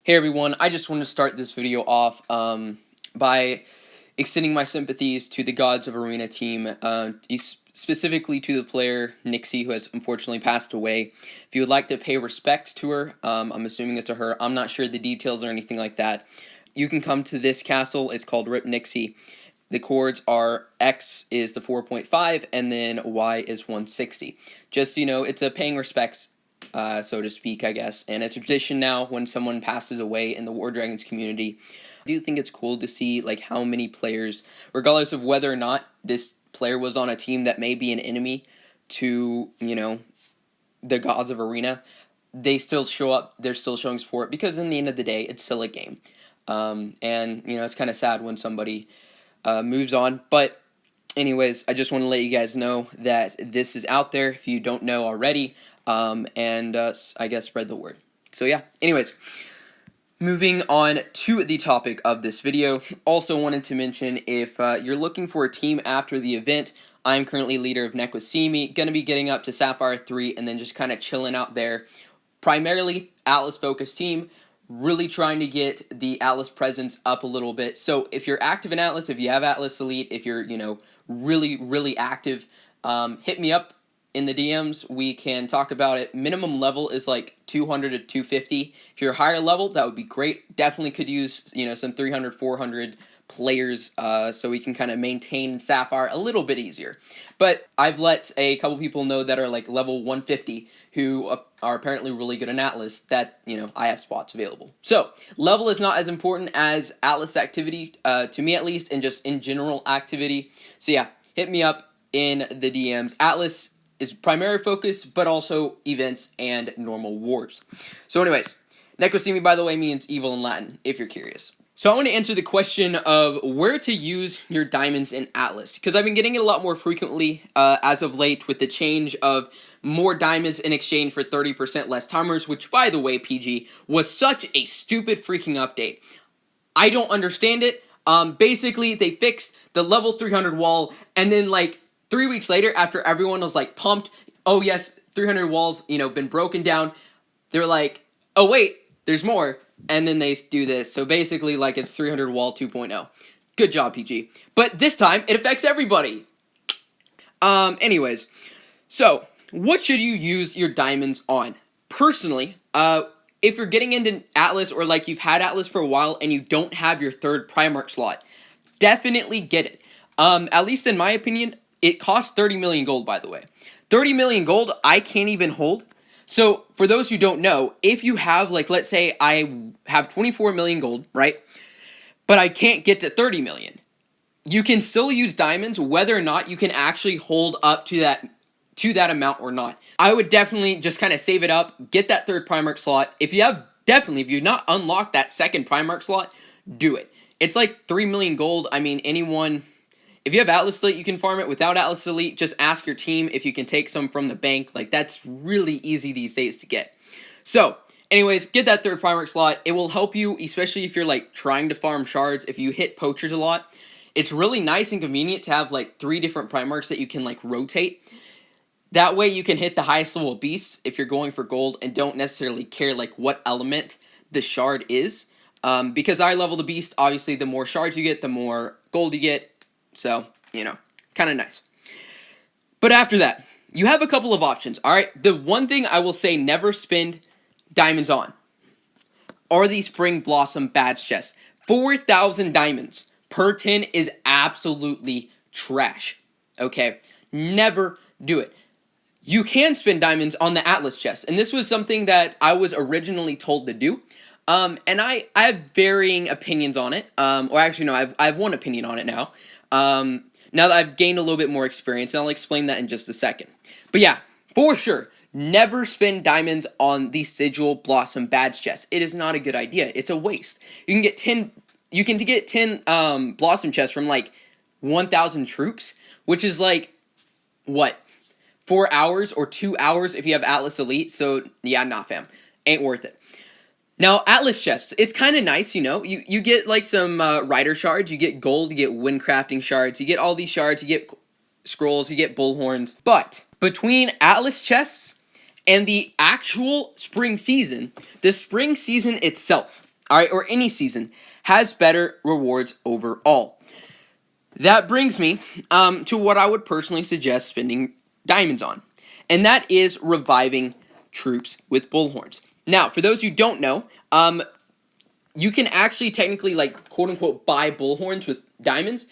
Hey everyone, I just want to start this video off by extending my sympathies to the Gods of Arena team, specifically to the player Nixie, who has unfortunately passed away. If you would like to pay respects to her, I'm assuming it's to her. I'm not sure the details or anything like that. You can come to this castle. It's called Rip Nixie. The chords are X is the 4.5 and then Y is 160. Just so you know, it's a paying respects, so to speak, I guess. And it's a tradition now when someone passes away in the War Dragons community. I do think it's cool to see like how many players, regardless of whether or not this player was on a team that may be an enemy to, the Gods of Arena, they still show up, they're still showing support, because in the end of the day, it's still a game. And, it's kind of sad when somebody moves on. But anyways, I just want to let you guys know that this is out there if you don't know already. I guess spread the word. So yeah, anyways, moving on to the topic of this video. Also wanted to mention, if you're looking for a team after the event, I'm currently leader of Nekwasimi, going to be getting up to Sapphire 3 and then just kind of chilling out there. Primarily Atlas focused team, really trying to get the Atlas presence up a little bit. So if you're active in Atlas, if you have Atlas Elite, if you're, really active, hit me up in the DMs. We can talk about it. Minimum level is like 200 to 250. If you're higher level, that would be great. Definitely could use, some 300, 400 players, so we can kind of maintain Sapphire a little bit easier. But I've let a couple people know that are like level 150 who are apparently really good in Atlas that, I have spots available. So level is not as important as Atlas activity, to me at least, and just in general activity. So yeah, hit me up in the DMs. Atlas is primary focus, but also events and normal wars. So anyways, Nekwasimi, by the way, means evil in Latin, if you're curious. So I want to answer the question of where to use your diamonds in Atlas, because I've been getting it a lot more frequently as of late with the change of more diamonds in exchange for 30% less timers, which, by the way, PG, was such a stupid freaking update. I don't understand it. Basically, they fixed the level 300 wall, and then, 3 weeks later, after everyone was, pumped, oh, yes, 300 walls, been broken down, they're like, oh, wait, there's more. And then they do this. So basically, it's 300 wall 2.0. Good job, PG. But this time, it affects everybody. Anyways, so what should you use your diamonds on? Personally, if you're getting into Atlas, or you've had Atlas for a while and you don't have your third Primarch slot, definitely get it. At least in my opinion, it costs 30 million gold, by the way. 30 million gold, I can't even hold. So, for those who don't know, if you have, let's say I have 24 million gold, right? But I can't get to 30 million. You can still use diamonds whether or not you can actually hold up to that amount or not. I would definitely just kind of save it up, get that third Primarch slot. If you've not unlocked that second Primarch slot, do it. It's like 3 million gold. I mean, if you have Atlas Elite, you can farm it. Without Atlas Elite, just ask your team if you can take some from the bank. That's really easy these days to get. So, anyways, get that third Primarch slot. It will help you, especially if you're, trying to farm shards. If you hit poachers a lot, it's really nice and convenient to have, 3 different Primarchs that you can, rotate. That way you can hit the highest level beasts if you're going for gold and don't necessarily care, what element the shard is. Because I level the beast, obviously, the more shards you get, the more gold you get. So, kind of nice. But after that, you have a couple of options, alright? The one thing I will say never spend diamonds on are the Spring Blossom badge chests. 4,000 diamonds per 10 is absolutely trash, okay? Never do it. You can spend diamonds on the Atlas chest, and this was something that I was originally told to do. And I have varying opinions on it. Or actually, no, I have one opinion on it now. Now that I've gained a little bit more experience, and I'll explain that in just a second. But yeah, for sure, never spend diamonds on the Sigil Blossom badge chest. It is not a good idea. It's a waste. You can get 10 Blossom chests from 1,000 troops, which is what? 4 hours or 2 hours if you have Atlas Elite. So yeah, nah fam. Ain't worth it. Now, Atlas chests, it's kind of nice, you get, some Rider shards, you get gold, you get Windcrafting shards, you get all these shards, you get scrolls, you get Bullhorns. But, between Atlas chests and the actual spring season, the spring season itself, all right, or any season, has better rewards overall. That brings me to what I would personally suggest spending diamonds on, and that is reviving troops with bullhorns. Now, for those who don't know, you can actually technically, like, quote-unquote, buy bullhorns with diamonds.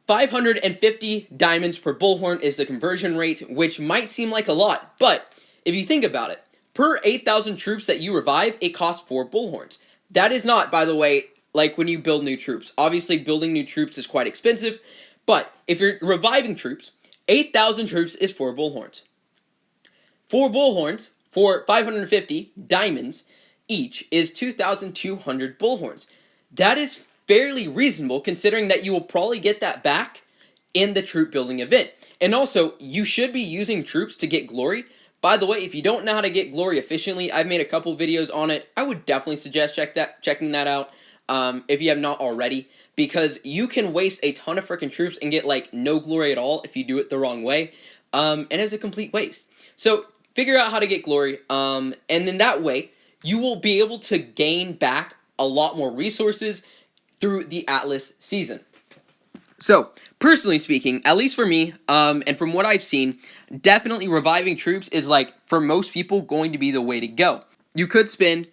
550 diamonds per bullhorn is the conversion rate, which might seem like a lot, but if you think about it, per 8,000 troops that you revive, it costs 4 bullhorns. That is not, by the way, like when you build new troops. Obviously, building new troops is quite expensive, but if you're reviving troops, 8,000 troops is 4 bullhorns. 4 bullhorns for 550 diamonds each is 2,200 bullhorns. That is fairly reasonable considering that you will probably get that back in the troop building event. And also, you should be using troops to get glory. By the way, if you don't know how to get glory efficiently, I've made a couple videos on it. I would definitely suggest checking that out if you have not already, because you can waste a ton of freaking troops and get like no glory at all if you do it the wrong way, and it's a complete waste. So figure out how to get glory, and then that way you will be able to gain back a lot more resources through the Atlas season. So, personally speaking, at least for me, and from what I've seen, definitely reviving troops is, like, for most people, going to be the way to go. You could spend,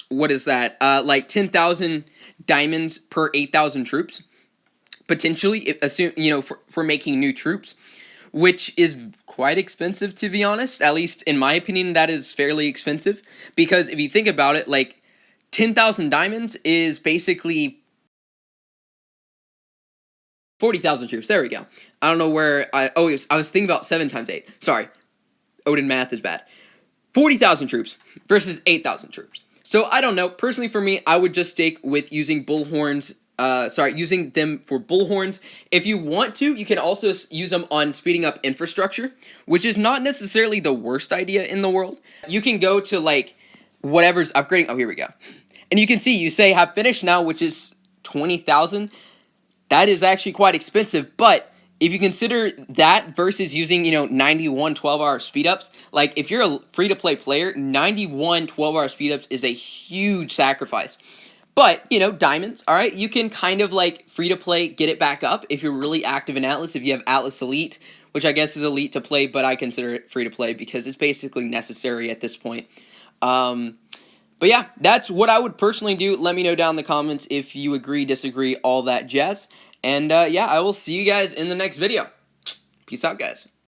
what is that, like 10,000 diamonds per 8,000 troops, potentially, for making new troops, which is quite expensive, to be honest. At least, in my opinion, that is fairly expensive, because if you think about it, like, 10,000 diamonds is basically 40,000 troops. There we go. I don't know where I was thinking about 7 times 8. Sorry. Odin math is bad. 40,000 troops versus 8,000 troops. So I don't know. Personally for me, I would just stick with using bullhorns. Using them for bullhorns. If you want to, you can also use them on speeding up infrastructure, which is not necessarily the worst idea in the world. You can go to, like, whatever's upgrading. Oh, here we go. And you can see, you say have finished now, which is 20,000. That is actually quite expensive, but if you consider that versus using, 91 12-hour speed-ups, like, if you're a free-to-play player, 91 12-hour speed-ups is a huge sacrifice. But, diamonds, all right, you can kind of, like, free-to-play, get it back up if you're really active in Atlas, if you have Atlas Elite, which I guess is Elite to play, but I consider it free-to-play because it's basically necessary at this point. But yeah, that's what I would personally do. Let me know down in the comments if you agree, disagree, all that jazz. And yeah, I will see you guys in the next video. Peace out, guys.